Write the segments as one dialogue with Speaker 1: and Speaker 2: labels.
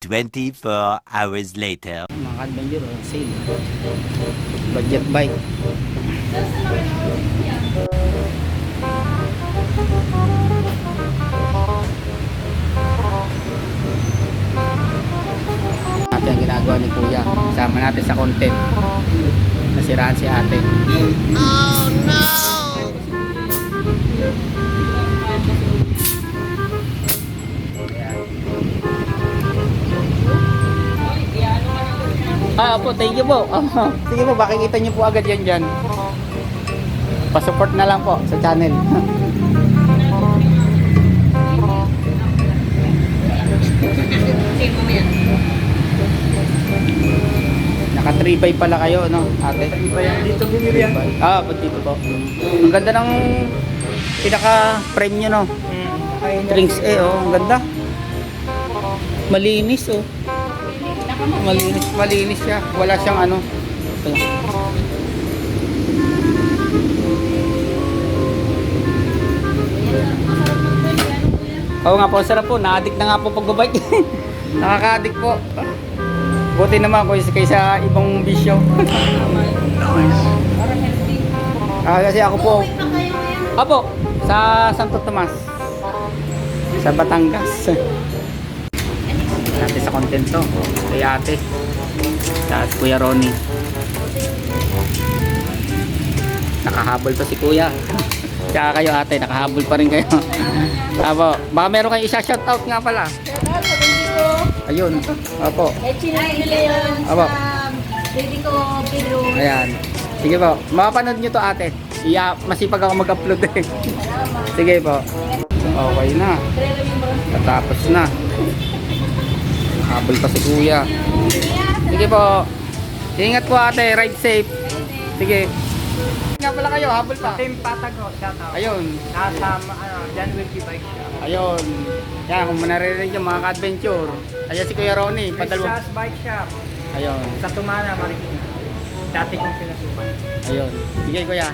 Speaker 1: 24 hours later.
Speaker 2: Mga ka-adventure, sale. Budget bike. Ate ang ginagawa ni Kuya. Sama natin sa content. Nasiraan si ate. Oh no! Po, thank you po. Sige po, makikita niyo po agad yan dyan. Pa-support na lang po sa channel. Naka 3x pala kayo, no, ate? 3x yan. Dito bumili yan. Dito po. Ang ganda ng pinaka-frame nyo, no? Drinks ang ganda. Malinis, oh. Malinis siya. Wala siyang ano. Oo nga po, sarap po. Na-addict na nga po pagbabike. Nakaka-addict po. Buti naman ko kaysa ibang bisyo. Kasi ako po. Sa Santo Tomas. Sa Batangas. Natin sa content to kay ate at Kuya Ronnie. Nakahabol pa si Kuya. Tsaka kayo ate, nakahabol pa rin kayo. Baka meron kayong isa-shoutout nga pala. Ayun. Opo. Opo. Ayan. Sige po. Mapapanood nyo to ate. Masipag ako mag-upload eh. Sige po. Okay na. Tatapos na. Habol pa si Kuya. Sige po. Ingat po ate, ride safe. Sige. Nga pala kayo, habol pa.
Speaker 3: Team Patago, shout out.
Speaker 2: Ayun.
Speaker 3: Nasa John Wilkie Bike Shop.
Speaker 2: Ayun. Yan, kung manaririnig yung mga ka-adventure. Ayan si Kuya Ronnie. Padalwa.
Speaker 3: Richard's Bike Shop.
Speaker 2: Ayun.
Speaker 3: Sa Tumana, Marikina. Dati kong pinasukan.
Speaker 2: Ayun. Sige Kuya.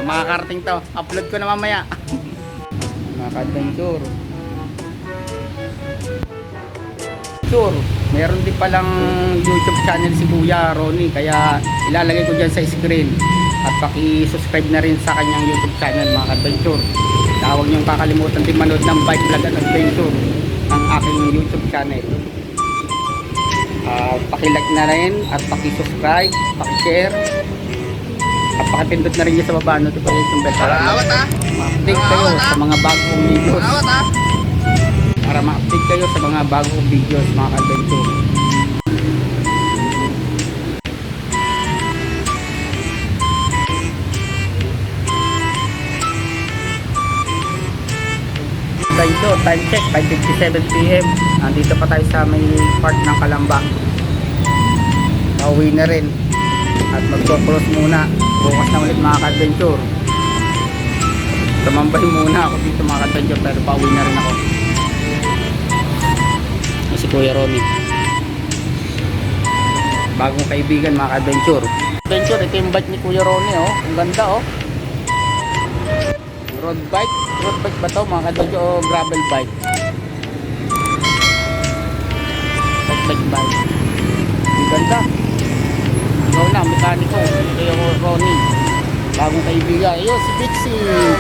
Speaker 2: Makakarating to. Upload ko na mamaya. Mga ka-adventure. Sure, meron din palang YouTube channel si Kuya Ronnie, kaya ilalagay ko dyan sa screen at paki-subscribe na rin sa kanyang YouTube channel mga adventure. Huwag niyong kakalimutan din manood ng bike vlog at adventure ng aking YouTube channel. Paki-like na rin at paki-subscribe, paki-share at paki-pindot na rin niyo sa baba notification bell para ma-update kayo sa mga bagong videos. Para ma-update kayo sa mga bagong videos mga ka-adventure. Ito, time check 5:57 PM. Nandito pa tayo sa may part ng Kalamba. Pauwi na rin at mag-cross muna. Bukas na ulit mga ka-adventure. Tumambay muna ako dito mga ka-adventure, pero pauwi na rin ako. Si Kuya Ronnie, bagong kaibigan mga ka-adventure. Adventure, ito yung bike ni Kuya Ronnie, oh. Ang ganda, oh. Road bike ba to mga ka-adventure, o gravel bike? Road bike. Ang ganda. Ikaw na, mekaniko, Kuya Ronnie. Bagong kaibigan. Ayun, si Bixie.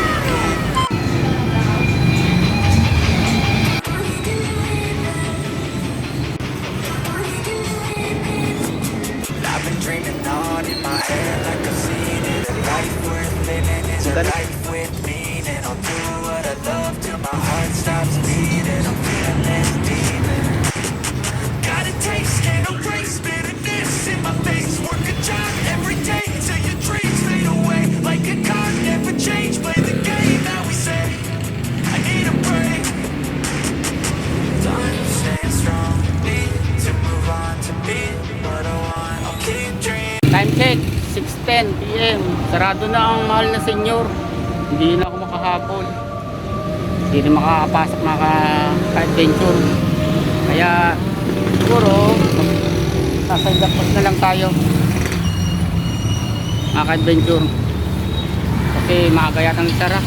Speaker 4: Dreaming on in my head like I've seen it. A life worth living is a life with meaning. I'll do what I love till my heart stops beating. I'm feeling this demon. Got a taste, can't erase bitterness in my face. Work a job every day till your dreams fade away. Like a card, never change. Play the game that we say. I need a break. Time to stand strong. Need to move on to be what I want.
Speaker 2: Time check 6:10 PM. Sarado na ang mahal na senior. Hindi na ako makahabol. Hindi na makakapasok mga ka-adventure. Kaya siguro sasagdapas na lang tayo mga ka-adventure. Kasi makagaya ng sara.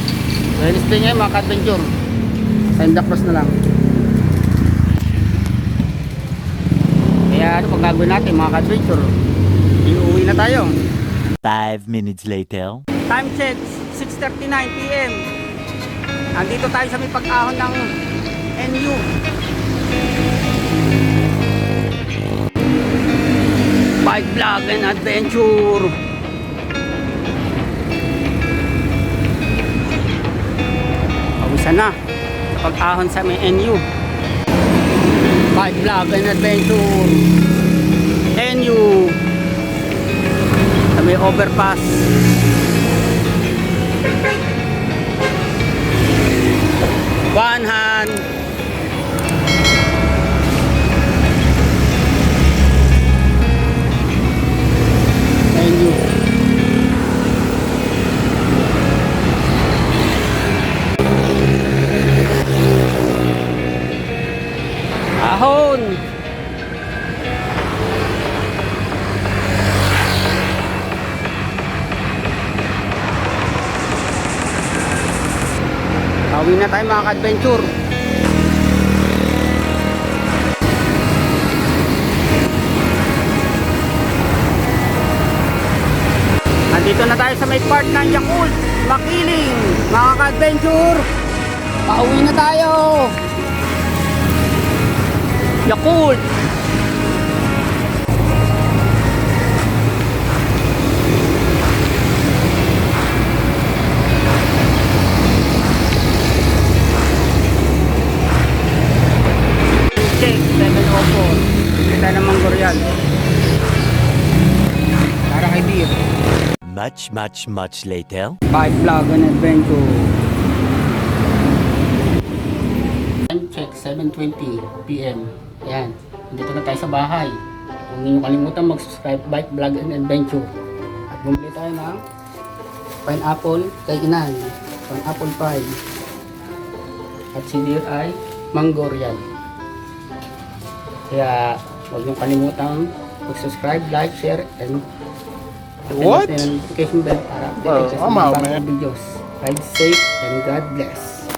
Speaker 2: Wednesday ngayon mga ka-adventure. Santa Cruz na lang. Kaya ano pag gagawin natin mga ka-adventure? Iuwi na tayo.
Speaker 1: 5 minutes later.
Speaker 2: Time check, 6:39 PM. Andito tayo sa may pag-ahon ng NU. Bike vlog and adventure. Pawisan na sa pag-ahon sa may NU. Bike vlog and adventure. NU. Sa may overpass. One hand. NU. Ahon. Pauwi na tayo mga ka-adventure. Andito na tayo sa may part ng Yakult, Makiling, mga ka-adventure. Pauwi na tayo. Yakult. Check 704. Kita naman Korean. Para kay Beer.
Speaker 1: Much later.
Speaker 2: Bike vlog and adventure. Time check 7:20 PM. Ayan. Dito na tayo sa bahay. Huwag niyo kalimutan mag-subscribe Bike vlog and adventure. At bumili tayo ng pineapple kay Inay. Pineapple pie. At si Dear ay mango real. Kaya huwag niyo kalimutan mag-subscribe, like, share, and
Speaker 5: What?
Speaker 2: notification bell para
Speaker 5: Bro,
Speaker 2: update sa
Speaker 5: I'm out,
Speaker 2: mga
Speaker 5: man.
Speaker 2: videos. Ride safe and God bless.